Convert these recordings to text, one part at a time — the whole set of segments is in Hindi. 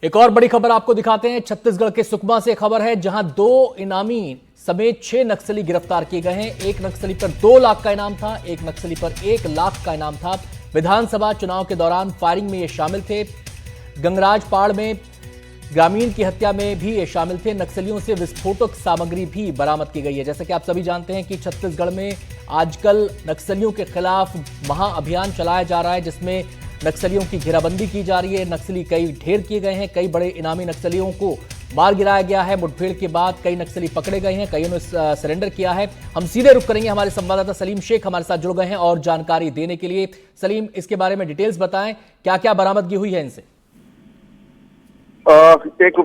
एक और बड़ी खबर आपको दिखाते हैं। छत्तीसगढ़ के सुकमा से खबर है, जहां 2 इनामी समेत 6 नक्सली गिरफ्तार किए गए हैं। एक नक्सली पर 2 लाख का इनाम था, एक नक्सली पर 1 लाख का इनाम था। विधानसभा चुनाव के दौरान फायरिंग में ये शामिल थे। गंगराजपाड़ में ग्रामीण की हत्या में भी ये शामिल थे। नक्सलियों से विस्फोटक सामग्री भी बरामद की गई है। जैसा कि आप सभी जानते हैं कि छत्तीसगढ़ में आजकल नक्सलियों के खिलाफ महाअभियान चलाया जा रहा है, जिसमें नक्सलियों की घेराबंदी की जा रही है। नक्सली कई ढेर किए गए हैं, कई बड़े इनामी नक्सलियों को मार गिराया गया है। मुठभेड़ के बाद कई नक्सली पकड़े गए हैं, कईयों ने सरेंडर किया है। हम सीधे रुख करेंगे, हमारे संवाददाता सलीम शेख हमारे साथ जुड़ गए हैं और जानकारी देने के लिए। सलीम, इसके बारे में डिटेल्स बताएं, क्या क्या बरामदगी हुई है इनसे? एक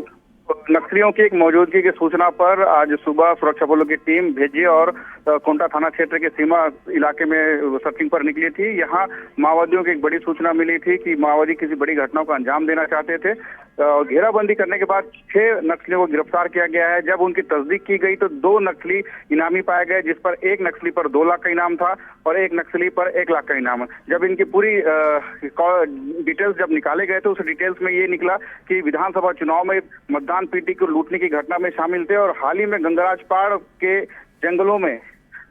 नक्सलियों की एक मौजूदगी की सूचना पर आज सुबह सुरक्षा बलों की टीम भेजी और कोंटा थाना क्षेत्र के सीमा इलाके में सर्चिंग पर निकली थी। यहाँ माओवादियों की एक बड़ी सूचना मिली थी कि माओवादी किसी बड़ी घटना को अंजाम देना चाहते थे। घेराबंदी करने के बाद 6 नक्सलियों को गिरफ्तार किया गया है। जब उनकी तस्दीक की गई तो 2 नक्सली इनामी पाए गए, जिस पर एक नक्सली पर 2 लाख का इनाम था और एक नक्सली पर 1 लाख का इनाम। जब इनकी पूरी डिटेल्स जब निकाले गए तो उस डिटेल्स में ये निकला कि विधानसभा चुनाव में मतदान पीटी को लूटने की घटना में शामिल थे और हाल ही में गंगराजपाड़ के जंगलों में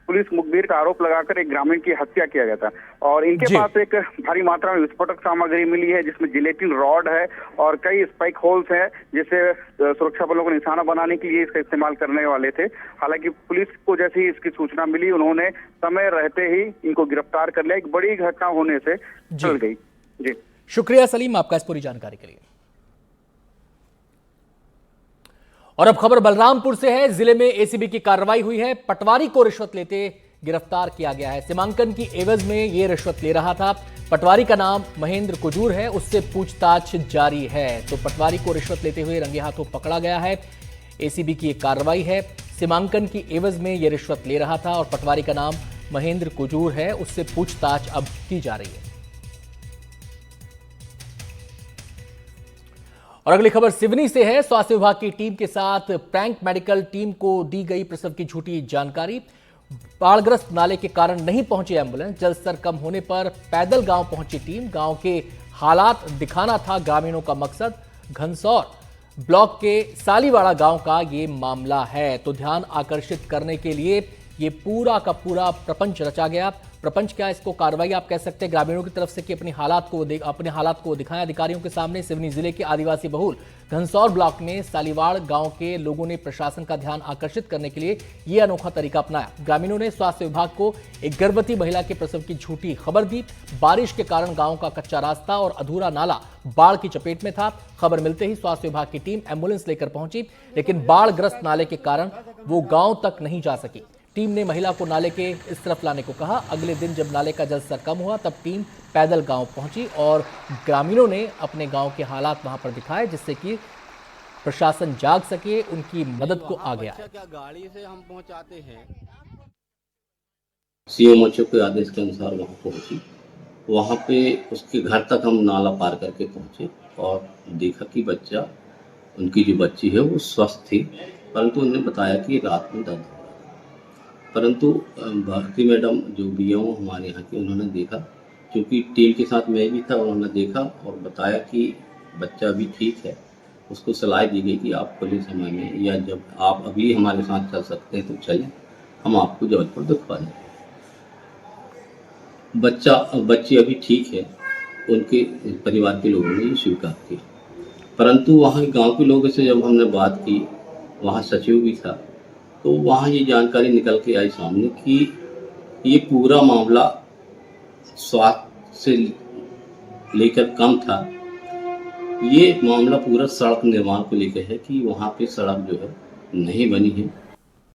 पुलिस मुखबिर का आरोप लगाकर एक ग्रामीण की हत्या किया गया था। और इनके पास एक भारी मात्रा में विस्फोटक सामग्री मिली है, जिसमें जिलेटिन रॉड है और कई स्पाइक होल्स हैं, जिसे सुरक्षा बलों को निशाना बनाने के लिए इसका इस्तेमाल करने वाले थे। हालांकि पुलिस को जैसे ही इसकी सूचना मिली, उन्होंने समय रहते ही इनको गिरफ्तार कर लिया। एक बड़ी घटना होने से चल गई। जी शुक्रिया सलीम आपका इस पूरी जानकारी के लिए। और अब खबर बलरामपुर से है। जिले में एसीबी की कार्रवाई हुई है। पटवारी को रिश्वत लेते गिरफ्तार किया गया है। सीमांकन की एवज में यह रिश्वत ले रहा था। पटवारी का नाम महेंद्र कुजूर है, उससे पूछताछ जारी है। तो पटवारी को रिश्वत लेते हुए रंगे हाथों पकड़ा गया है। एसीबी की एक कार्रवाई है। सीमांकन की एवज में यह रिश्वत ले रहा था और पटवारी का नाम महेंद्र कुजूर है, उससे पूछताछ अब की जा रही है। और अगली खबर सिवनी से है। स्वास्थ्य विभाग की टीम के साथ प्रैंक मेडिकल टीम को दी गई प्रसव की झूठी जानकारी। बाढ़ग्रस्त नाले के कारण नहीं पहुंची एम्बुलेंस। जलस्तर कम होने पर पैदल गांव पहुंची टीम। गांव के हालात दिखाना था ग्रामीणों का मकसद। घनसौर ब्लॉक के सालीवाड़ा गांव का ये मामला है। तो ध्यान आकर्षित करने के लिए ये पूरा का पूरा प्रपंच रचा गया। प्रपंच क्या, इसको कार्रवाई आप कह सकते हैं ग्रामीणों की तरफ से कि अपने हालात को दिखाएं अधिकारियों के सामने। सिवनी जिले के आदिवासी बहुल घनसौर ब्लॉक में सालीवाड़ गांव के लोगों ने प्रशासन का ध्यान आकर्षित करने के लिए यह अनोखा तरीका अपनाया। ग्रामीणों ने स्वास्थ्य विभाग को एक गर्भवती महिला के प्रसव की झूठी खबर दी। बारिश के कारण गांव का कच्चा रास्ता और अधूरा नाला बाढ़ की चपेट में था। खबर मिलते ही स्वास्थ्य विभाग की टीम एम्बुलेंस लेकर पहुंची, लेकिन बाढ़ग्रस्त नाले के कारण वो गांव तक नहीं जा सकी। टीम ने महिला को नाले के इस तरफ लाने को कहा। अगले दिन जब नाले का जलस्तर कम हुआ, तब टीम पैदल गांव पहुंची और ग्रामीणों ने अपने गांव के हालात वहां पर दिखाए, जिससे कि प्रशासन जाग सके, उनकी मदद को आ गया। क्या गाड़ी से हम पहुंचाते हैं? सीएमओ के आदेश के अनुसार वहां पहुंची। वहां पे उसके घर तक हम नाला पार करके पहुंचे और देखा कि बच्चा, उनकी जो बच्ची है वो स्वस्थ थी, परंतु उन्होंने बताया कि रात में दर्द हो रहा। परंतु भारती मैडम जो बीएमओ हमारे यहाँ की, उन्होंने देखा, क्योंकि टीम के साथ मैं भी था, उन्होंने देखा और बताया कि बच्चा भी ठीक है। उसको सलाह दी गई कि आप खुले समय में या जब आप अभी हमारे साथ चल सकते हैं तो चलें, हम आपको जबलपुर दिखवा दें। बच्ची अभी ठीक है, उनके परिवार के लोगों ने ये स्वीकार किया। परंतु वहाँ गांव के लोगों से जब हमने बात की, वहाँ सचिव भी था, तो वहाँ ये जानकारी निकल के आई सामने कि ये पूरा मामला स्वास्थ्य से लेकर कम था। ये मामला पूरा सड़क निर्माण को लेकर है कि वहाँ पे सड़क जो है नहीं बनी है।